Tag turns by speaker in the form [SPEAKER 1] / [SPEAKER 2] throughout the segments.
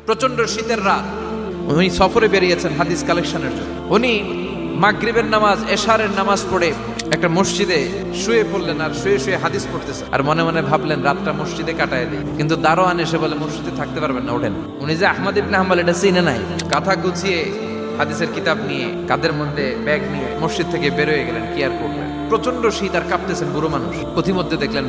[SPEAKER 1] প্রচন্ড শীতের রাত, উনি সফরে বেরিয়েছেন হাদিস কালেকশনের জন্য। উনি মাগরিবের নামাজ, এশারের নামাজ পড়ে একটা মসজিদে শুয়ে পড়লেন, আর শুয়ে শুয়ে হাদিস পড়তেছেন, আর মনে মনে ভাবলেন রাতটা মসজিদে কাটায় দেয়। কিন্তু দারোয়ান এসে বলে মসজিদে থাকতে পারবেন না, ওঠেন। উনি যে আহমদ ইবনে হাম্বল এটা চিনে নাই, কাঁথা গুছিয়ে হাদিসের কিতাব নিয়ে কাঁধের মধ্যে ব্যাগ নিয়ে মসজিদ থেকে বের হয়ে গেলেন। কি আর করবেন, প্রচন্ড শীত, আর কাঁপতেছেন বুড়ো মানুষ। পথিমধ্যে দেখলেন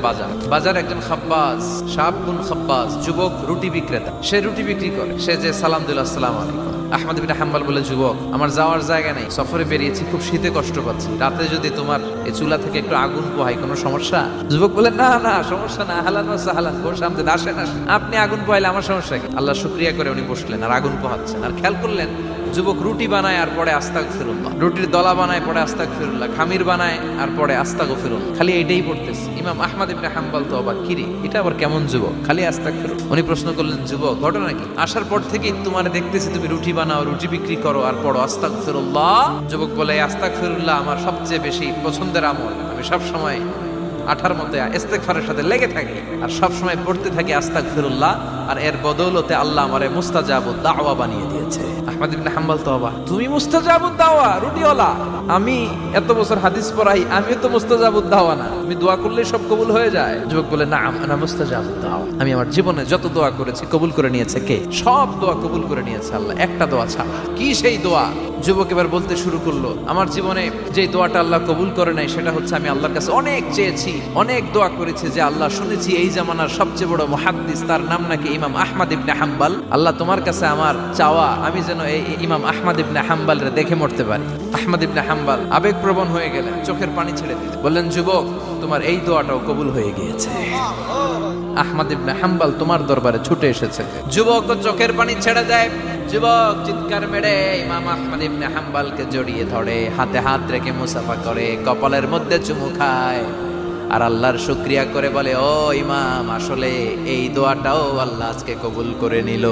[SPEAKER 1] বাজার একজন খাব্বাজ, শাবুন খাব্বাজ, যুবক রুটি বিক্রেতা। সে রুটি বিক্রি করে। সে যে সালাম দিল, আসসালামু আলাইকুম। আহমদ ইবনে হাম্বল বলে, যুবক, আমার যাওয়ার জায়গা নেই, সফরে বেরিয়েছি, খুব শীতে কষ্ট পাচ্ছি, রাতে যদি তোমার এই চুলা থেকে একটু আগুন পোহাই, কোনো সমস্যা? যুবক বলে, না না, সমস্যা না, আহলান ওয়া সাহলান, বসে সামনে আসেন, আপনি আগুন পোহাইলে আমার সমস্যা কি? আল্লাহ শুকরিয়া করে উনি বসলেন আর আগুন পোহাচ্ছেন। আর খেয়াল করলেন যুবক রুটি বানায় আর পরে আস্তাগফিরুল্লাহ, রুটির দলা বানায় পরে আস্তাগফিরুল্লাহ, খামির বানায় আর পরে আস্তাগফিরুল্লাহ, খালি এইটাই পড়তেছে। ইমাম আহমদ ইবনে হাম্বল তো অবাক, কিরে এটা আবার কেমন যুবক, খালি আস্তাগফিরুল্লাহ। উনি প্রশ্ন করলেন, যুবক, ঘটনা কি? আসার পর থেকেই তোমার দেখতেছি তুমি রুটি বানাও, রুটি বিক্রি করো আর পড়ো আস্তাগফিরুল্লাহ। যুবক বলে, আস্তাগফিরুল্লাহ আমার সবচেয়ে বেশি পছন্দের আমল, আমি সব সময় আঠার মধ্যে ইস্তেগফারের সাথে লেগে থাকি আর সব সময় পড়তে থাকি আস্তাগফিরুল্লাহ, আর এর বদৌলতে আল্লাহ আমারে মুস্তাজাবুদ দাওয়া বানিয়ে দিয়েছে। আহমদ ইবনে হাম্বল তো অবাক, তুমি মুস্তাজাবুদ দাওয়া, রুটিওয়ালা? আমি এত বছর হাদিস পড়াই, আমিও তো মুস্তাজাবুদ দাওয়া না, তুমি দোয়া করলেই সব কবুল হয়ে যায়? যুবক বলে, না, আনা মুস্তাজাবুদ দাওয়া, আমি আমার জীবনে যত দোয়া করেছি কবুল করে নিয়েছে কে? সব দোয়া কবুল করে নিয়েছে আল্লাহ, একটা দোয়া ছাড়া। কি সেই দোয়া? যুবক এবার বলতে শুরু করলো, আমার জীবনে যে দোয়াটা আল্লাহ কবুল করে নাই সেটা হচ্ছে আমি আল্লাহর কাছে অনেক চেয়েছি, অনেক দোয়া করেছি যে আল্লাহ, শুনেছি এই জামানার সবচেয়ে বড় মুহাদ্দিস, তার নাম নাকি ইমাম আহমদ ইবনে হাম্বল, আল্লাহ তোমার কাছে আমার চাওয়া আমি যেন এই ইমাম আহমদ ইবনে হাম্বলরে দেখে মরতে পারি। আহমদ ইবনে হাম্বল আবেগপ্রবণ হয়ে গেলেন, চোখের পানি ছেড়ে দিলেন, বললেন, যুবক, তোমার এই দোয়াটাও কবুল হয়ে গিয়েছে, আহমদ ইবনে হাম্বল তোমার দরবারে ছুটে এসেছে। যুবক চোখের পানি ছেড়ে দেয়। যুবক চিৎকার মেরে ইমাম আহমদ ইবনে হাম্বলকে জড়িয়ে ধরে, হাতে হাত রেখে মুসাফা করে, কপালের মধ্যে চুমু খায় আর আল্লাহর শুকরিয়া করে বলে, ও ইমাম, আসলে এই দোয়াটাও আল্লাহ আজকে কবুল করে নিল।